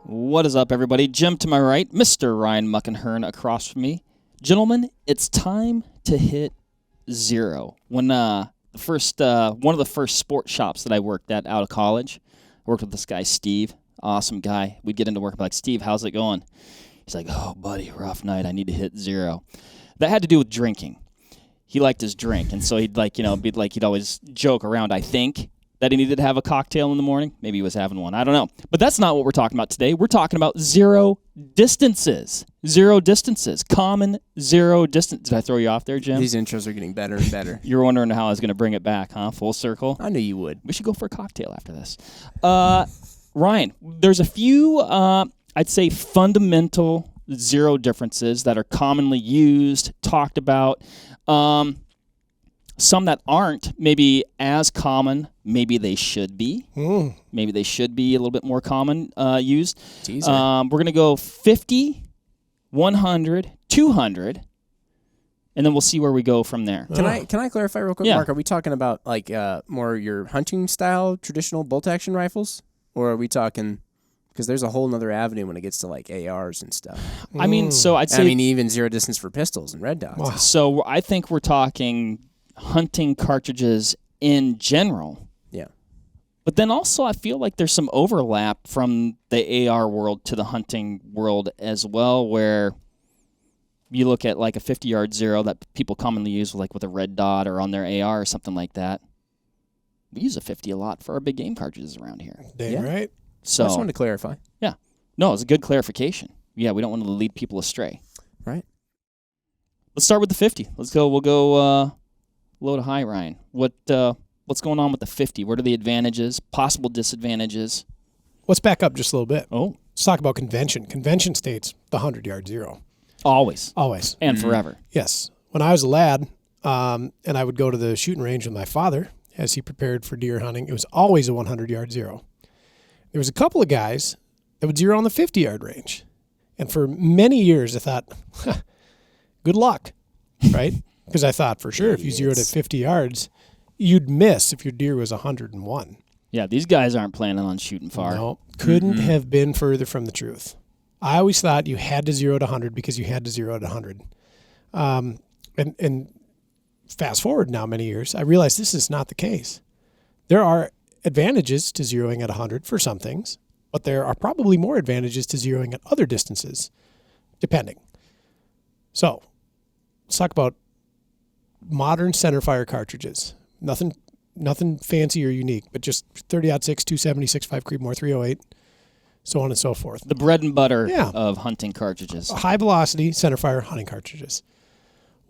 What is up, everybody? Jim to my right, Mr. Ryan Muckenhirn across from me. Gentlemen, it's time to hit zero. When one of the first sports shops that I worked at out of college, I worked with this guy, Steve. Awesome guy. We'd get into work, like, Steve, how's it going? He's like, oh, buddy, rough night. I need to hit zero. That had to do with drinking. He liked his drink, and so he'd he'd always joke around, I think, that he needed to have a cocktail in the morning. Maybe he was having one. I don't know. But that's not what we're talking about today. We're talking about zero distances. Zero distances. Common zero distance. Did I throw you off there, Jim? These intros are getting better and better. You were wondering how I was going to bring it back, huh? Full circle? I knew you would. We should go for a cocktail after this. Ryan, there's a few, I'd say, fundamental zero differences that are commonly used, talked about. Some that aren't maybe as common. Maybe they should be. Maybe they should be a little bit more common used. We're going to go 50, 100, 200, and then we'll see where we go from there. Can I clarify real quick, Yeah. Mark? Are we talking about like more your hunting style traditional bolt action rifles, or are we talking? Because there's a whole nother avenue when it gets to like ARs and stuff. I mean, so I'd say even zero distance for pistols and red dots. Wow. So I think we're talking hunting cartridges in general. Yeah. But then also I feel like there's some overlap from the AR world to the hunting world as well, where you look at like a 50-yard zero that people commonly use like with a red dot or on their AR or something like that. We use a 50 a lot for our big game cartridges around here. Damn right. So I just wanted to clarify. Yeah. No, it's a good clarification. Yeah, we don't want to lead people astray. Right. Let's start with the 50. Let's go. We'll go low to high, Ryan. What's going on with the 50? What are the advantages, possible disadvantages? Let's back up just a little bit. Oh. Let's talk about convention. Convention states the 100-yard zero. Always. Always. And forever. Yes. When I was a lad, and I would go to the shooting range with my father as he prepared for deer hunting, it was always a 100-yard zero. There was a couple of guys that would zero on the 50-yard range. And for many years, I thought, good luck, right? Because I thought for sure if you zeroed at 50 yards, you'd miss if your deer was 101. Yeah, these guys aren't planning on shooting far. No, couldn't have been further from the truth. I always thought you had to zero at 100 because you had to zero at 100. And fast forward now many years, I realize this is not the case. There are advantages to zeroing at 100 for some things, but there are probably more advantages to zeroing at other distances, depending. So let's talk about modern centerfire cartridges. Nothing fancy or unique, but just 30-06, 270, 6.5 Creedmoor, 308, so on and so forth. The bread and butter Yeah. of hunting cartridges. High velocity centerfire hunting cartridges.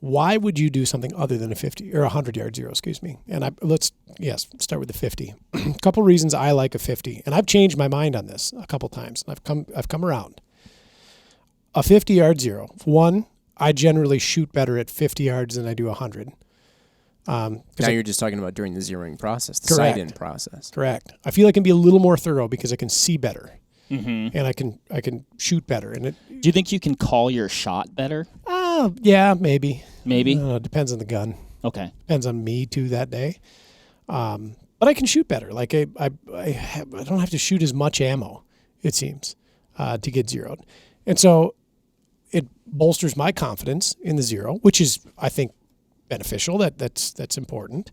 Why would you do something other than a 50 or 100-yard zero? Excuse me. And let's start with the 50. A couple reasons I like a 50, and I've changed my mind on this a couple times. I've come around. A 50-yard zero. One, I generally shoot better at 50 yards than I do 100. Now you're just talking about during the zeroing process, the Correct. sight-in process. Correct. I feel I can be a little more thorough because I can see better, Mm-hmm. and I can shoot better. And it, Do you think you can call your shot better? yeah, maybe. Maybe. Depends on the gun. Okay. Depends on me too that day. But I can shoot better. Like I don't have to shoot as much ammo, it seems, to get zeroed. And so it bolsters my confidence in the zero, which is, I think, beneficial. That's important.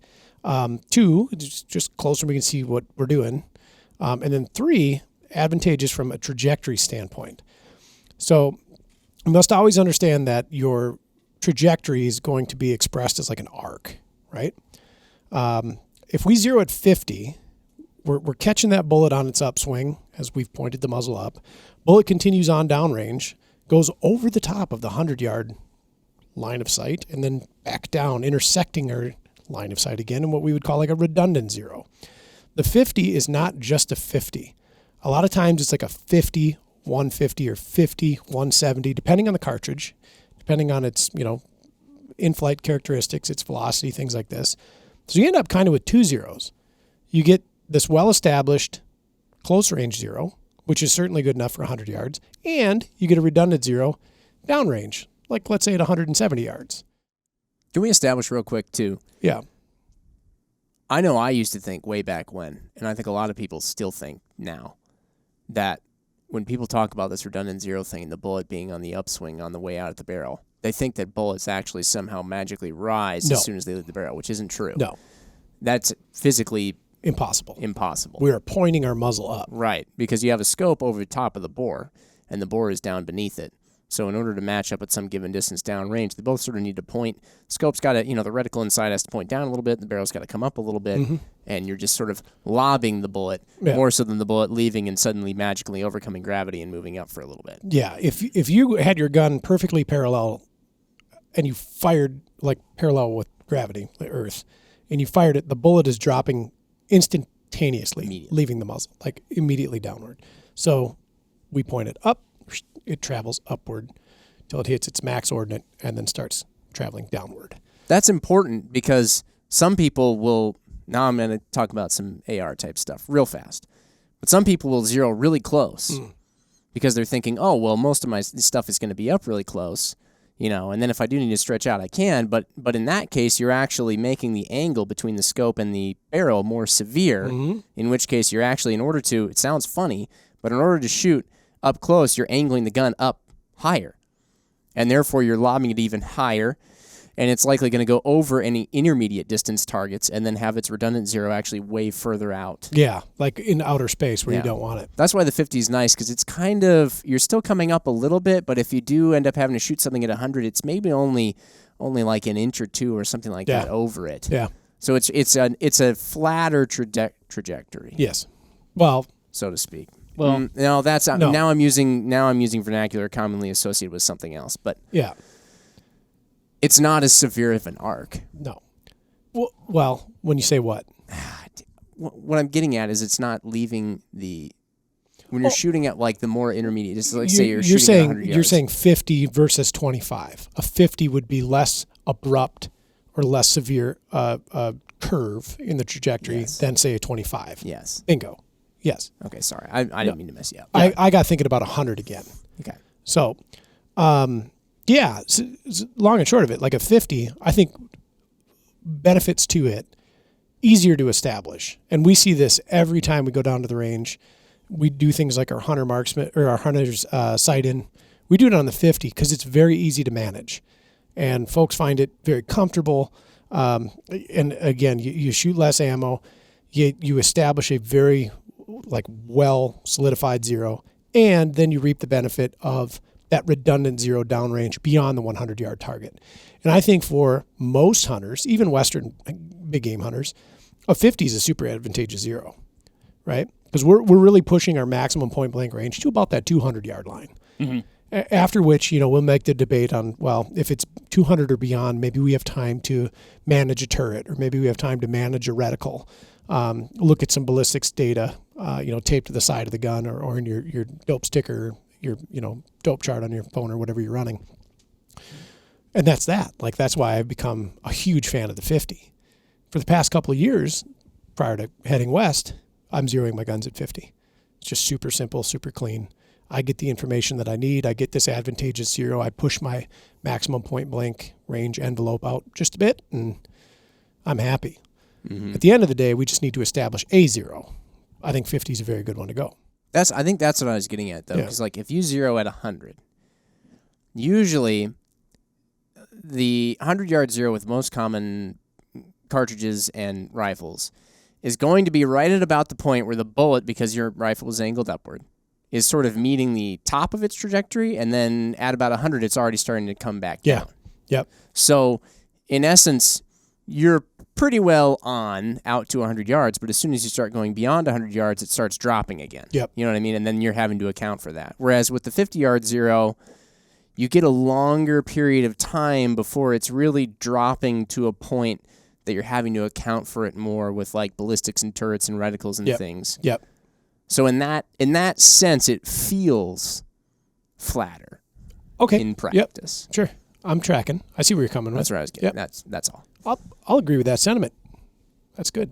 Two, it's just closer we can see what we're doing. And then three, advantageous from a trajectory standpoint. So you must always understand that your trajectory is going to be expressed as like an arc, right? If we zero at 50, we're catching that bullet on its upswing as we've pointed the muzzle up. Bullet continues on downrange, goes over the top of the 100-yard line of sight, and then back down, intersecting our line of sight again in what we would call like a redundant zero. The 50 is not just a 50. A lot of times it's like a 50, 150, or 50, 170, depending on the cartridge, depending on its, in-flight characteristics, its velocity, things like this. So you end up kind of with two zeros. You get this well-established close range zero, which is certainly good enough for 100 yards, and you get a redundant zero downrange, like let's say at 170 yards. Can we establish real quick, too? Yeah. I know I used to think way back when, and I think a lot of people still think now, that when people talk about this redundant zero thing, the bullet being on the upswing on the way out at the barrel, they think that bullets actually somehow magically rise No. as soon as they leave the barrel, which isn't true. No, That's physically impossible. impossible. We are pointing our muzzle up. Right, because you have a scope over the top of the bore, and the bore is down beneath it. So in order to match up at some given distance downrange, they both sort of need to point. The scope's got to, the reticle inside has to point down a little bit, the barrel's got to come up a little bit, and you're just sort of lobbing the bullet more so than the bullet leaving and suddenly magically overcoming gravity and moving up for a little bit. Yeah, if you had your gun perfectly parallel and you fired like parallel with gravity, the earth, and you fired it, the bullet is dropping instantaneously, leaving the muzzle, like immediately downward. So we point it up, it travels upward till it hits its max ordinate and then starts traveling downward. That's important because some people will, now I'm going to talk about some AR type stuff real fast, but some people will zero really close because they're thinking, oh, well, most of my stuff is going to be up really close, and then if I do need to stretch out, I can, but in that case, you're actually making the angle between the scope and the barrel more severe, in which case you're actually, it sounds funny, but in order to shoot up close, you're angling the gun up higher, and therefore you're lobbing it even higher, and it's likely going to go over any intermediate distance targets and then have its redundant zero actually way further out. Yeah, like in outer space where you don't want it. That's why the 50 is nice, because it's kind of, you're still coming up a little bit, but if you do end up having to shoot something at 100, it's maybe only like an inch or two or something like that over it. Yeah. So it's a flatter trajectory. Yes. Well, so to speak. Well, now I'm using vernacular commonly associated with something else, but yeah. It's not as severe of an arc. No. Well, when you say what? What I'm getting at is it's not leaving when you're shooting at like the more intermediate, just like say you're shooting at 100 yards. You're saying 50 versus 25. A 50 would be less abrupt or less severe curve in the trajectory than say a 25. Yes. Bingo. Yes. Okay, sorry. I didn't mean to mess you up. I got thinking about 100 again. Okay. So, yeah, long and short of it, like a 50, I think benefits to it, easier to establish. And we see this every time we go down to the range. We do things like our hunter marksman or our hunter's sight in. We do it on the 50 because it's very easy to manage. And folks find it very comfortable. And again, you shoot less ammo. You establish a very well solidified zero. And then you reap the benefit of that redundant zero downrange beyond the 100-yard target. And I think for most hunters, even Western big game hunters, a 50 is a super advantageous zero, right? Because we're really pushing our maximum point blank range to about that 200-yard line. Mm-hmm. After which, we'll make the debate on, well, if it's 200 or beyond, maybe we have time to manage a turret, or maybe we have time to manage a reticle. Look at some ballistics data, taped to the side of the gun or in your dope sticker, your dope chart on your phone or whatever you're running. And that's that. That's why I've become a huge fan of the 50. For the past couple of years, prior to heading west, I'm zeroing my guns at 50. It's just super simple, super clean. I get the information that I need. I get this advantageous zero. I push my maximum point blank range envelope out just a bit, and I'm happy. Mm-hmm. At the end of the day, we just need to establish a zero. I think 50 is a very good one to go. I think that's what I was getting at, though, because if you zero at 100, usually the 100-yard zero with most common cartridges and rifles is going to be right at about the point where the bullet, because your rifle is angled upward, is sort of meeting the top of its trajectory, and then at about 100, it's already starting to come back down. Yep. So, in essence, you're pretty well on out to 100 yards, but as soon as you start going beyond 100 yards, it starts dropping again. Yep. You know what I mean? And then you're having to account for that. Whereas with the 50-yard zero, you get a longer period of time before it's really dropping to a point that you're having to account for it more with ballistics and turrets and reticles and things. Yep. So in that sense, it feels flatter. Okay. In practice. Yep. Sure. I'm tracking. I see where you're coming with. That's where I was getting. Yep. That's all. I'll agree with that sentiment. That's good.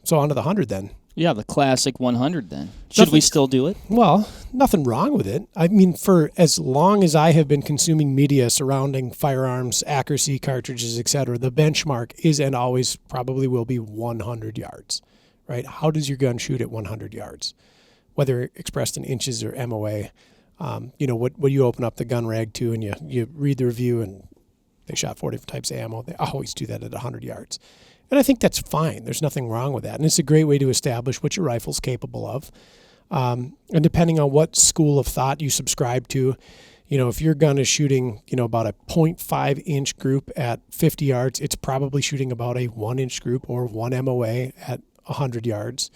So on to the 100 then. Yeah, the classic 100 then. Should we still do it? Well, nothing wrong with it. I mean, for as long as I have been consuming media surrounding firearms, accuracy, cartridges, etc., the benchmark is and always probably will be 100 yards, right? How does your gun shoot at 100 yards? whether expressed in inches or MOA. What you open up the gun rag to and you read the review and they shot 4 different types of ammo. They always do that at 100 yards. And I think that's fine. There's nothing wrong with that. And it's a great way to establish what your rifle's capable of. And depending on what school of thought you subscribe to, if your gun is shooting, about a 0.5 inch group at 50 yards, it's probably shooting about a 1 inch group or 1 MOA at 100 yards.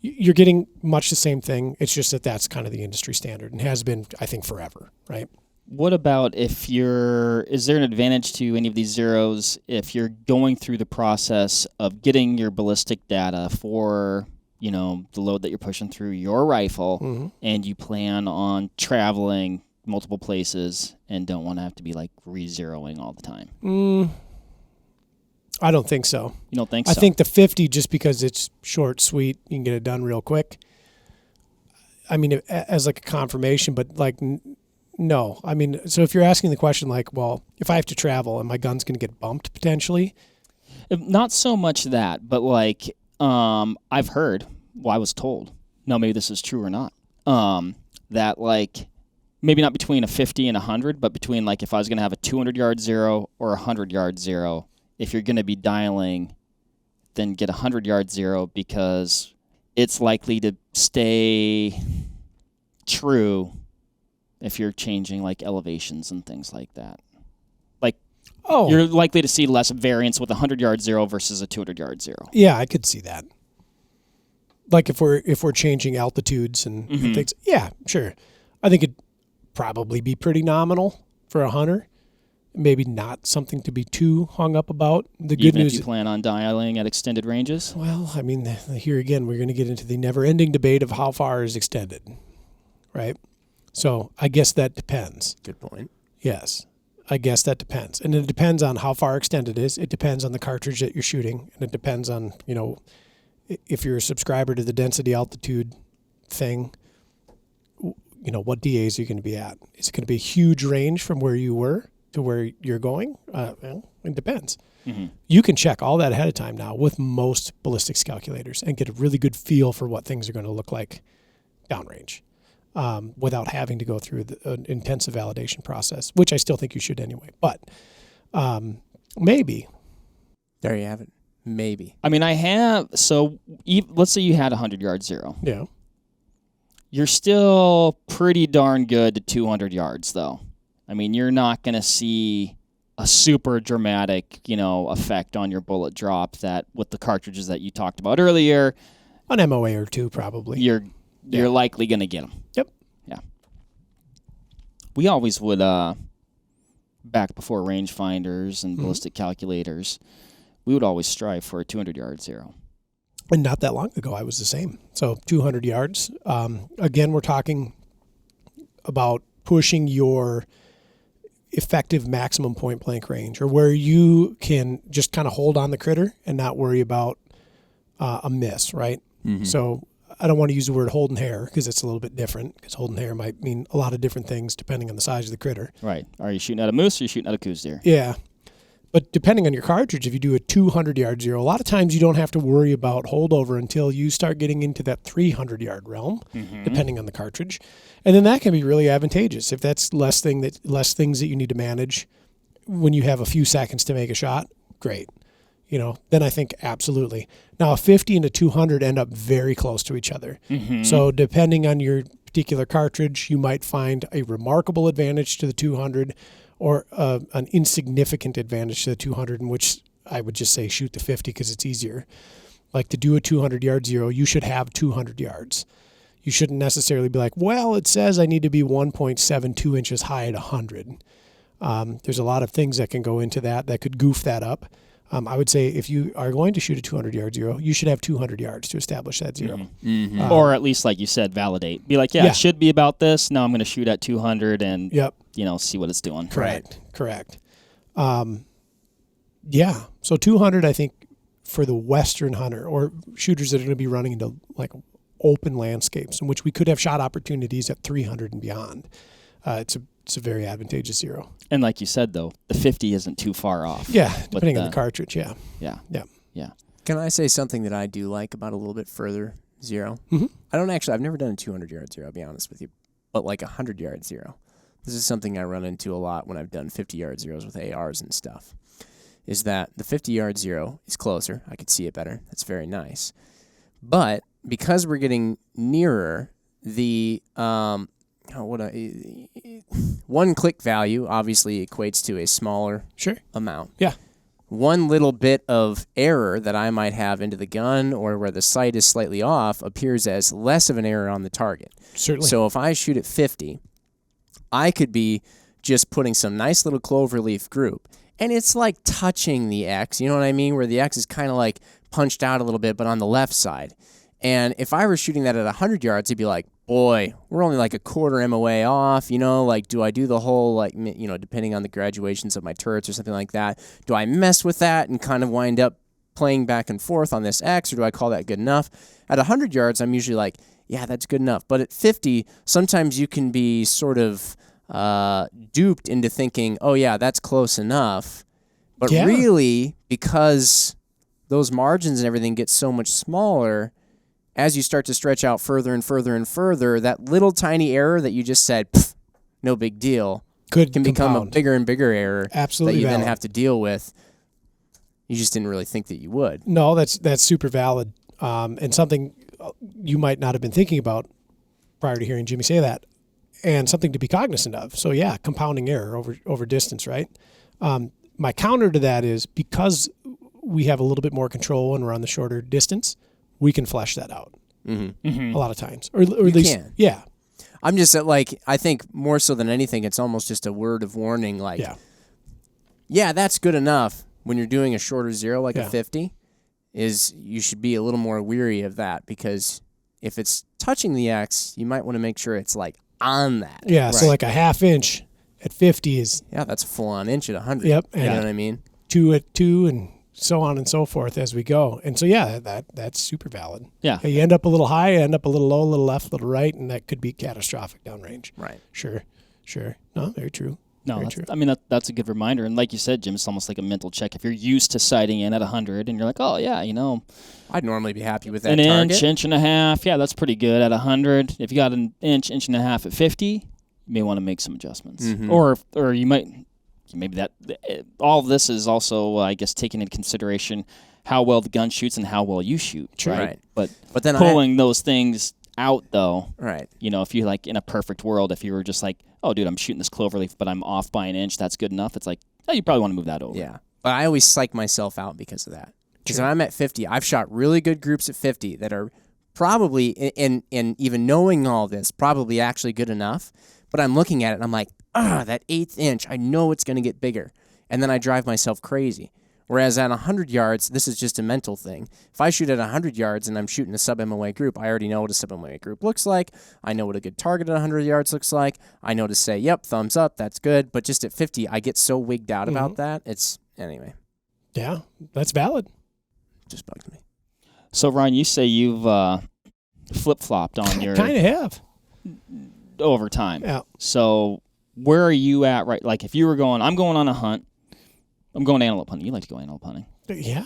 You're getting much the same thing. It's just that that's kind of the industry standard and has been, I think, forever, right? What about is there an advantage to any of these zeros if you're going through the process of getting your ballistic data for, the load that you're pushing through your rifle and you plan on traveling multiple places and don't want to have to be like re-zeroing all the time? I don't think so. You don't think so? I think the 50, just because it's short, sweet, you can get it done real quick. I mean, as like a confirmation, but like, no. I mean, so if you're asking the question like, well, if I have to travel and my gun's going to get bumped potentially. Not so much that, but like, I've heard, I was told, no, maybe this is true or not, that like, maybe not between a 50 and 100, but between like if I was going to have a 200-yard zero or a 100-yard zero, if you're going to be dialing, then get a 100-yard zero because it's likely to stay true if you're changing like elevations and things like that. Like, you're likely to see less variance with a 100-yard zero versus a 200-yard zero. Yeah, I could see that. Like if we're changing altitudes and things. Yeah, sure. I think it'd probably be pretty nominal for a hunter. Maybe not something to be too hung up about. The good Even news, if you plan on dialing at extended ranges? Well, I mean, here again, we're going to get into the never-ending debate of how far is extended, right? So I guess that depends. Good point. Yes, I guess that depends. And it depends on how far extended it is. It depends on the cartridge that you're shooting. And it depends on, if you're a subscriber to the density altitude thing, what DAs are you going to be at? Is it going to be a huge range from where you were to where you're going? Well, it depends. You can check all that ahead of time now with most ballistics calculators and get a really good feel for what things are going to look like downrange without having to go through an intensive validation process, which I still think you should anyway. But maybe. There you have it. Maybe. I mean, let's say you had a 100-yard zero. Yeah. You're still pretty darn good to 200 yards, though. I mean, you're not going to see a super dramatic, effect on your bullet drop that with the cartridges that you talked about earlier. An MOA or two, probably. You're likely going to get them. Yep. Yeah. We always would, back before rangefinders and ballistic calculators, we would always strive for a 200-yard zero. And not that long ago, I was the same. So 200 yards. Again, we're talking about pushing your effective maximum point blank range, or where you can just kind of hold on the critter and not worry about a miss, right? So I don't want to use the word holding hair because it's a little bit different, because holding hair might mean a lot of different things depending on the size of the critter. Right. Are you shooting at a moose or are you shooting at a coos deer? Yeah. But depending on your cartridge, if you do a 200-yard zero, a lot of times you don't have to worry about holdover until you start getting into that 300-yard realm, depending on the cartridge. And then that can be really advantageous. If that's less things that you need to manage when you have a few seconds to make a shot, great. Then I think absolutely. Now, a 50 and a 200 end up very close to each other. So depending on your particular cartridge, you might find a remarkable advantage to the 200 or an insignificant advantage to the 200, in which I would just say shoot the 50 because it's easier. Like to do a 200-yard zero, you should have 200 yards. You shouldn't necessarily be like, well, it says I need to be 1.72 inches high at 100. There's a lot of things that can go into that could goof that up. I would say if you are going to shoot a 200-yard zero, you should have 200 yards to establish that zero. Or at least, like you said, validate. Be like, it should be about this. Now I'm going to shoot at 200 and see what it's doing. Correct. So 200, I think, for the Western hunter or shooters that are going to be running into like open landscapes in which we could have shot opportunities at 300 and beyond, it's a very advantageous zero. And like you said, though, the 50 isn't too far off. Yeah, depending on the cartridge, Yeah. Can I say something that I do like about a little bit further zero. Mhm. I've never done a 200-yard zero, I'll be honest with you, but like a 100-yard zero. This is something I run into a lot when I've done 50-yard zeros with ARs and stuff, is that the 50-yard zero is closer. I could see it better. That's very nice. But because we're getting nearer, the one click value obviously equates to a smaller Sure. amount. Yeah. One little bit of error that I might have into the gun or where the sight is slightly off appears as less of an error on the target. Certainly. So if I shoot at 50, I could be just putting some nice little cloverleaf group, and it's like touching the X, you know what I mean, where the X is kind of like punched out a little bit, but on the left side. And if I were shooting that at 100 yards, it'd be like, boy, we're only like a quarter MOA off, like, do I do the whole, like, depending on the graduations of my turrets or something like that, do I mess with that and kind of wind up playing back and forth on this X, or do I call that good enough? At 100 yards, I'm usually like, yeah, that's good enough. But at 50, sometimes you can be sort of duped into thinking, oh, yeah, that's close enough. But really, because those margins and everything get so much smaller, as you start to stretch out further and further and further, that little tiny error that you just said, no big deal, can become a bigger and bigger error. Absolutely that you valid. then have to deal with. You just didn't really think that you would. No, that's super valid, and something you might not have been thinking about prior to hearing Jimmy say that, and something to be cognizant of. So yeah, compounding error over distance, right? My counter to that is, because we have a little bit more control when we're on the shorter distance, we can flesh that out a lot of times, or at least can. Yeah. I'm just I think more so than anything, it's almost just a word of warning. Like, yeah, that's good enough. When you're doing a shorter zero, like a 50, you should be a little more weary of that, because if it's touching the X, you might want to make sure it's like on that. Yeah. Right. So like a half inch at 50 is. Yeah, that's a full-on inch at 100. Yep. You know what I mean? 2 at 2 and so on and so forth as we go. And so, yeah, that's super valid. Yeah. You end up a little high, end up a little low, a little left, a little right, and that could be catastrophic downrange. Right. Sure. No, very true. No, very true. I mean, that's a good reminder. And like you said, Jim, it's almost like a mental check. If you're used to sighting in at 100 and you're like, oh, yeah, I'd normally be happy with that an target. inch and a half. Yeah, that's pretty good at 100. If you got an inch and a half at 50, you may want to make some adjustments. Mm-hmm. Or you might, maybe all of this is also, I guess, taking into consideration how well the gun shoots and how well you shoot. Sure. Right. But then pulling those things out, though. Right. If you like in a perfect world, if you were just like, oh, dude, I'm shooting this cloverleaf, but I'm off by an inch, that's good enough. It's like, oh, you probably want to move that over. Yeah. But I always psych myself out because of that. Because when I'm at 50, I've shot really good groups at 50 that are probably, and even knowing all this, probably actually good enough. But I'm looking at it and I'm like, that 1/8 inch, I know it's going to get bigger. And then I drive myself crazy. Whereas at 100 yards, this is just a mental thing. If I shoot at 100 yards and I'm shooting a sub-MOA group, I already know what a sub-MOA group looks like. I know what a good target at 100 yards looks like. I know to say, yep, thumbs up, that's good. But just at 50, I get so wigged out about that. Anyway. Yeah, that's valid. Just bugs me. So, Ryan, you say you've flip-flopped on your... Kind of have. Over time. Yeah. So, where are you at, right? Like, if you were going, I'm going on a hunt. I'm going antelope hunting. You like to go antelope hunting. Yeah.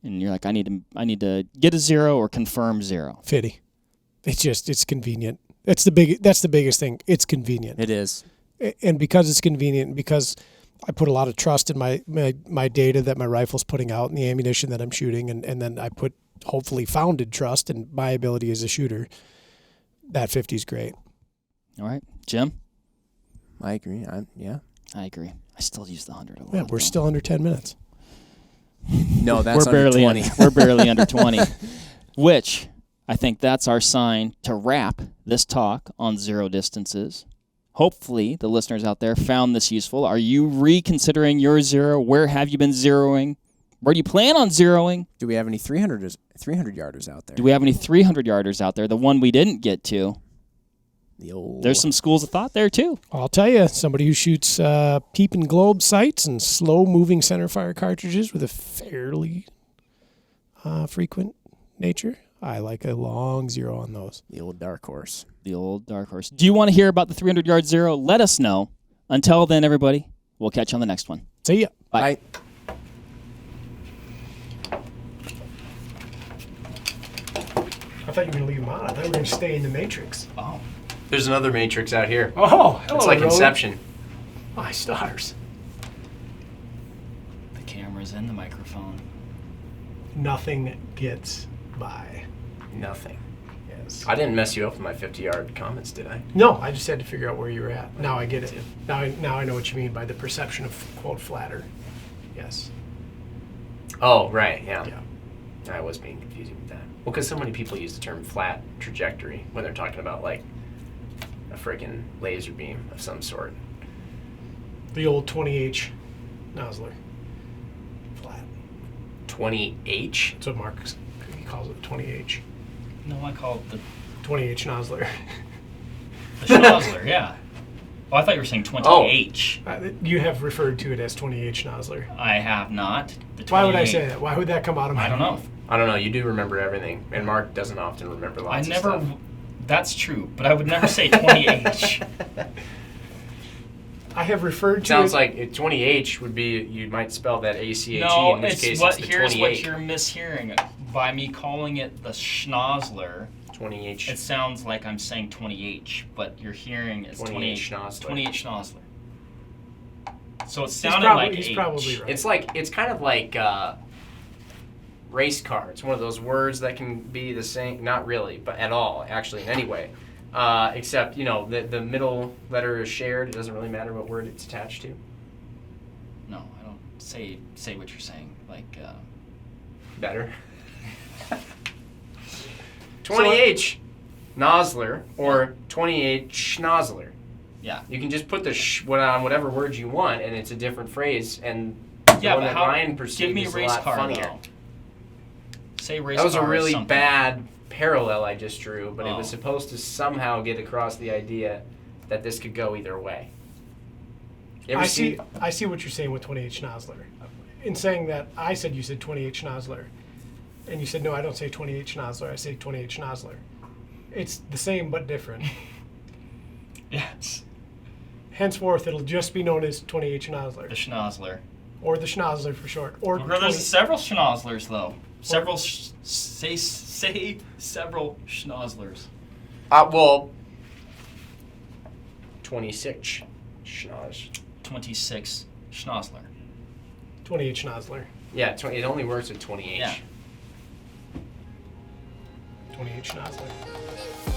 And you're like, I need to get a zero or confirm zero. 50. It's convenient. That's the biggest thing. It's convenient. It is. And because it's convenient, and because I put a lot of trust in my data that my rifle's putting out and the ammunition that I'm shooting, and then I put hopefully founded trust in my ability as a shooter, that 50 is great. All right. Jim? I agree. I agree. I still use the 100 a lot. Yeah, we're still under 10 minutes. No, that's we're barely 20. We're barely under 20, which I think that's our sign to wrap this talk on zero distances. Hopefully, the listeners out there found this useful. Are you reconsidering your zero? Where have you been zeroing? Where do you plan on zeroing? Do we have any 300-yarders out there? Do we have any 300-yarders out there? The one we didn't get to. There's some schools of thought there, too. I'll tell you, somebody who shoots peep and globe sights and slow-moving centerfire cartridges with a fairly frequent nature, I like a long zero on those. The old dark horse. Do you want to hear about the 300-yard zero? Let us know. Until then, everybody, we'll catch you on the next one. See ya. Bye. Bye. thought you were going to leave them on. I thought we were going to stay in the Matrix. Oh. There's another Matrix out here. Oh, hello, It's like Roland. Inception. My stars. The camera's in the microphone. Nothing gets by. Nothing. Yes. I didn't mess you up with my 50-yard comments, did I? No, I just had to figure out where you were at. Now I get it. Now I know what you mean by the perception of, quote, flatter. Yes. Oh, right, yeah. Yeah. I was being confusing with that. Well, because so many people use the term flat trajectory when they're talking about, like, a freaking laser beam of some sort. The old 20H nozzler. Flat. 20H? That's what Mark he calls it, 20H. No, I call it the 20H nozzler. schnozzler, yeah. Oh, I thought you were saying 20H. You have referred to it as 20H nozzler. I have not. The Why would I 28. say that? Why would that come out of my I don't know. mouth? I don't know. You do remember everything, and Mark doesn't often remember I lots never. of stuff. That's true, but I would never say 20H. I have referred to Sounds it. like 20H would be, you might spell that ACHE, No, in which it's case what. it's the Here's 28. what you're mishearing. By me calling it the schnozzler, 20H. it sounds like I'm saying 20H, but you're hearing it's 28 20H. schnozzler. 28 schnozzler. So it He's sounded probably, like he's H. probably right. It's kind of like race car. It's one of those words that can be the same, not really, but at all, actually, in any way. Except, the middle letter is shared. It doesn't really matter what word it's attached to. No, I don't say what you're saying. Like, Better. 20H nozzler or 28 schnozzler. yeah. You can just put the on whatever word you want, and it's a different phrase. And Yeah, the one but that how? Ryan perceived Give me is race a lot car funnier. though. Say race That was car. a or really something. bad parallel I just drew, but it was Oh. supposed to somehow get across the idea that this could go either way. You ever I see what you're saying with 20H nozzler. In saying that, I said you said 20H nozzler. And you said, no, I don't say 20H nozzler. I say 20H nozzler. It's the same but different. Yes. Henceforth, it'll just be known as 20H nozzler. The schnozzler. Or the schnozzler for short. Or Well, there's 20 several schnozzlers though. Several say several schnozzlers. well, 26 schnoz. 26 schnozzler. 20H nozzler. Yeah, it only works with 20H. Yeah. 20H nozzler.